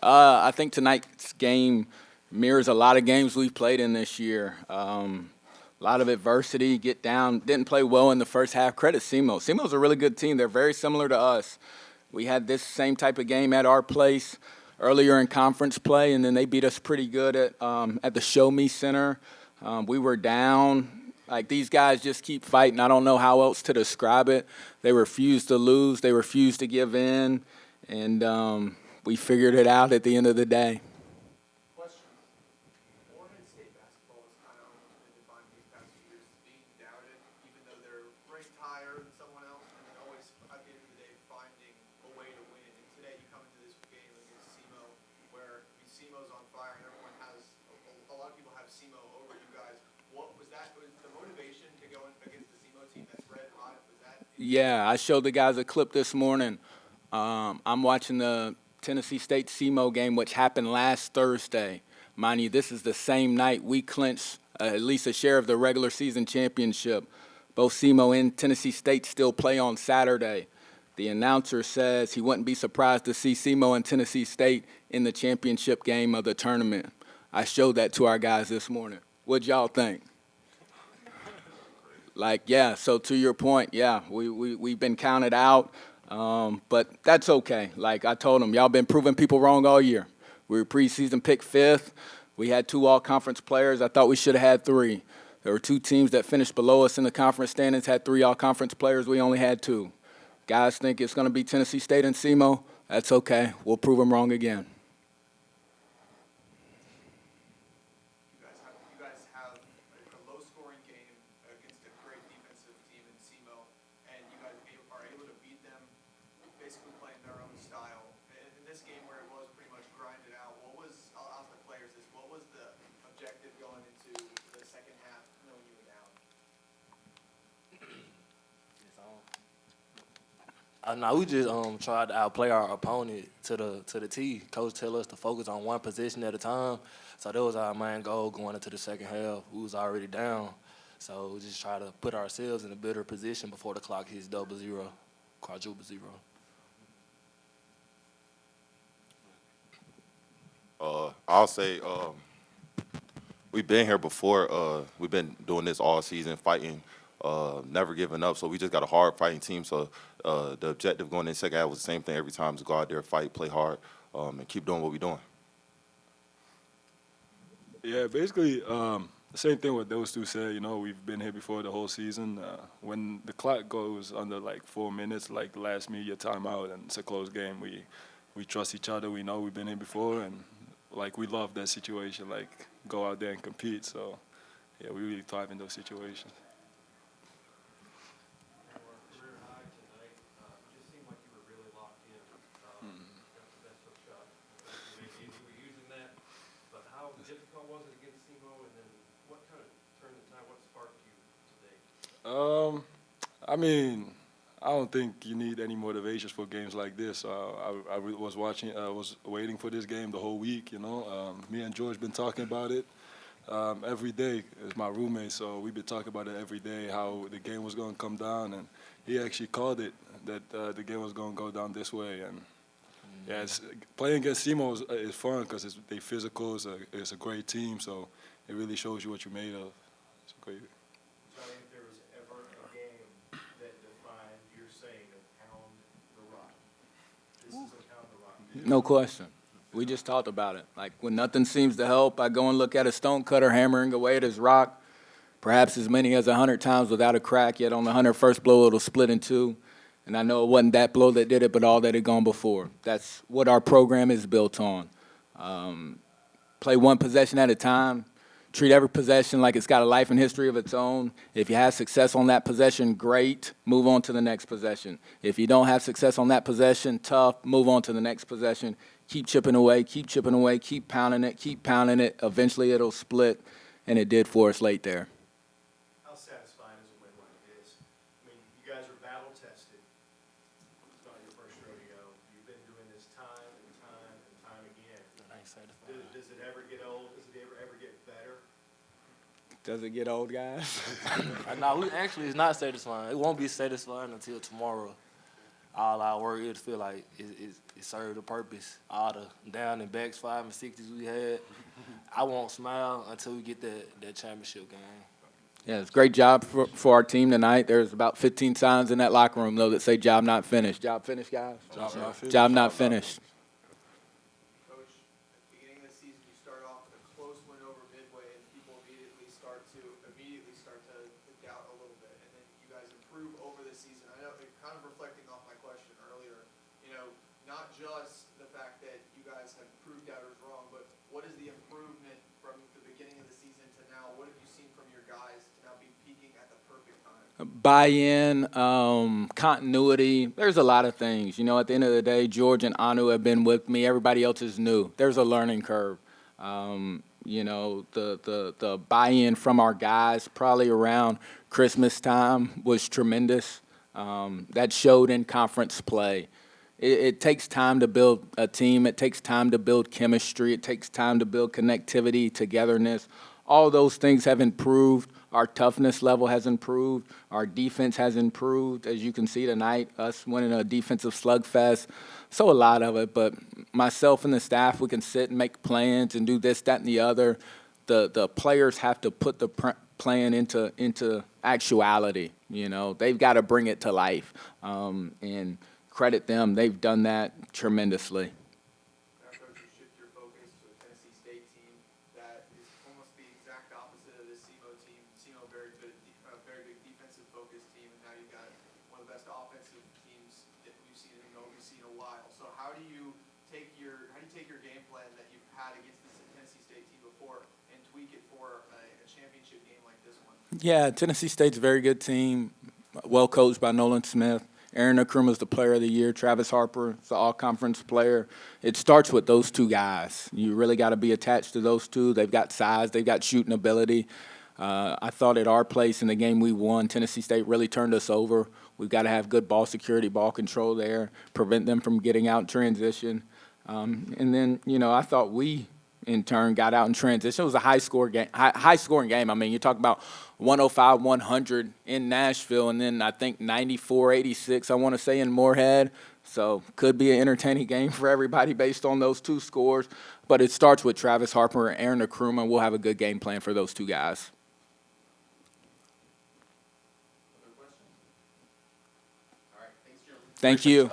I think tonight's game mirrors a lot of games we've played in this year. A lot of adversity, get down, didn't play well in the first half. Credit SEMO. SEMO's a really good team. They're very similar to us. We had this same type of game at our place earlier in conference play, and then they beat us pretty good at the Show Me Center. We were down. Like, these guys just keep fighting. I don't know how else to describe it. They refuse to lose. They refuse to give in. And we figured it out at the end of the day. Question. Morehead State basketball has kind of almost been defined these past few years as being doubted, even though they're ranked higher than someone else, and then always, at the end of the day, finding a way to win. And today you come into this game against SEMO, where SEMO's on fire, and everyone has, a lot of people have SEMO over you guys. What was that? Was the motivation to go against the SEMO team that's red hot? Was that? Yeah, I showed the guys a clip this morning. I'm watching the Tennessee State SEMO game, which happened last Thursday. Mind you, this is the same night we clinched at least a share of the regular season championship. Both SEMO and Tennessee State still play on Saturday. The announcer says he wouldn't be surprised to see SEMO and Tennessee State in the championship game of the tournament. I showed that to our guys this morning. What'd y'all think? Like, yeah, so to your point, yeah, we've been counted out, but that's okay. Like I told them, y'all been proving people wrong all year. We were preseason picked 5th. We had 2 all-conference players. I thought we should have had 3. There were 2 teams that finished below us in the conference standings, had 3 all-conference players. We only had 2. Guys think it's going to be Tennessee State and SEMO. That's okay. We'll prove them wrong again. You guys have a low-scoring game against a great defensive team in SEMO, and you guys are able to beat them basically playing their own style. In this game where it was pretty much grinded out, I'll ask the players this, what was the objective going into the second half knowing you were down? No, we just tried to outplay our opponent to the T. Coach tell us to focus on one position at a time. So that was our main goal going into the second half. We was already down. So we just try to put ourselves in a better position before the clock hits 0-0, quadruple 0. I'll say we've been here before. We've been doing this all season, fighting, never giving up. So we just got a hard fighting team. So the objective going in the second half was the same thing every time: to go out there, fight, play hard, and keep doing what we're doing. Yeah, basically the same thing what those 2 said. You know, we've been here before the whole season. When the clock goes under like 4 minutes, like the last media timeout, and it's a close game, we trust each other. We know we've been here before, and like we love that situation. Like go out there and compete. So yeah, we really thrive in those situations. Difficult was it against SEMO, and then what kind of turned the tide? What sparked you today? I mean, I don't think you need any motivations for games like this. I was waiting for this game the whole week. You know, me and George been talking about it every day. It's my roommate, so we've been talking about it every day. How the game was going to come down, and he actually called it that the game was going to go down this way. And yeah, playing against SEMO is fun because they physical. It's a great team, so it really shows you what you're made of. It's great. So if there was ever a game that defined your saying of pound the rock, this is a pound the rock. No question. We just talked about it. Like, when nothing seems to help, I go and look at a stone cutter hammering away at his rock, perhaps as many as 100 times without a crack, yet on the 101st blow it'll split in 2. And I know it wasn't that blow that did it, but all that had gone before. That's what our program is built on. Play one possession at a time. Treat every possession like it's got a life and history of its own. If you have success on that possession, great. Move on to the next possession. If you don't have success on that possession, tough. Move on to the next possession. Keep chipping away, keep pounding it, keep pounding it. Eventually it'll split, and it did for us late there. How satisfying is a win like this? I mean, you guys are battle tested. It's not your first rodeo. You've been doing this time and time and time again. Does it ever get old? Does it ever get better? Does it get old, guys? No, it's not satisfying. It won't be satisfying until tomorrow. all our work, it feel like it served a purpose. All the down and backs, 5 and 60s we had, I won't smile until we get that championship game. Yeah, it's a great job for our team tonight. There's about 15 signs in that locker room, though, that say job not finished. Job finished, guys? Job not finished. Job not finished. Coach, at the beginning of the season, you start off with a close win over Midway, and people immediately start to doubt a little bit, and then you guys improve over the season. I know, kind of reflecting off my question earlier, you know, not just the fact that you guys have proved doubters wrong, but what is the improvement from the beginning of the season to now? What have you seen from your guys to now be peaking at the perfect time? Buy-in, continuity. There's a lot of things. You know, at the end of the day, George and Anu have been with me. Everybody else is new. There's a learning curve. You know, the buy-in from our guys probably around Christmas time was tremendous. That showed in conference play. It takes time to build a team. It takes time to build chemistry. It takes time to build connectivity, togetherness. All those things have improved. Our toughness level has improved. Our defense has improved. As you can see tonight, us winning a defensive slugfest. So a lot of it, but myself and the staff, we can sit and make plans and do this, that, and the other. The players have to put the plan into actuality. You know, they've got to bring it to life, and credit them. They've done that tremendously. Now, Coach, you shift your focus to a Tennessee State team that is almost the exact opposite of this SEMO team. SEMO, very big defensive focused team, and now you've got one of the best offensive teams that we've seen in the OVC in a while. So how do you take your game plan that you've had against this Tennessee State team before and tweak it for a championship game like this one? Yeah, Tennessee State's a very good team, well coached by Nolan Smith. Aaron Nkrumah's the player of the year. Travis Harper is the all-conference player. It starts with those two guys. You really got to be attached to those two. They've got size. They've got shooting ability. I thought at our place in the game we won, Tennessee State really turned us over. We've got to have good ball security, ball control there, prevent them from getting out in transition. And then, you know, I thought we, in turn, got out in transition. It was a high-scoring game. I mean, you talk about 105-100 in Nashville, and then I think 94-86, I want to say, in Morehead. So could be an entertaining game for everybody based on those two scores. But it starts with Travis Harper and Aaron Nkrumah. We'll have a good game plan for those two guys. Other questions? All right, thanks, Jeremy. Thank you.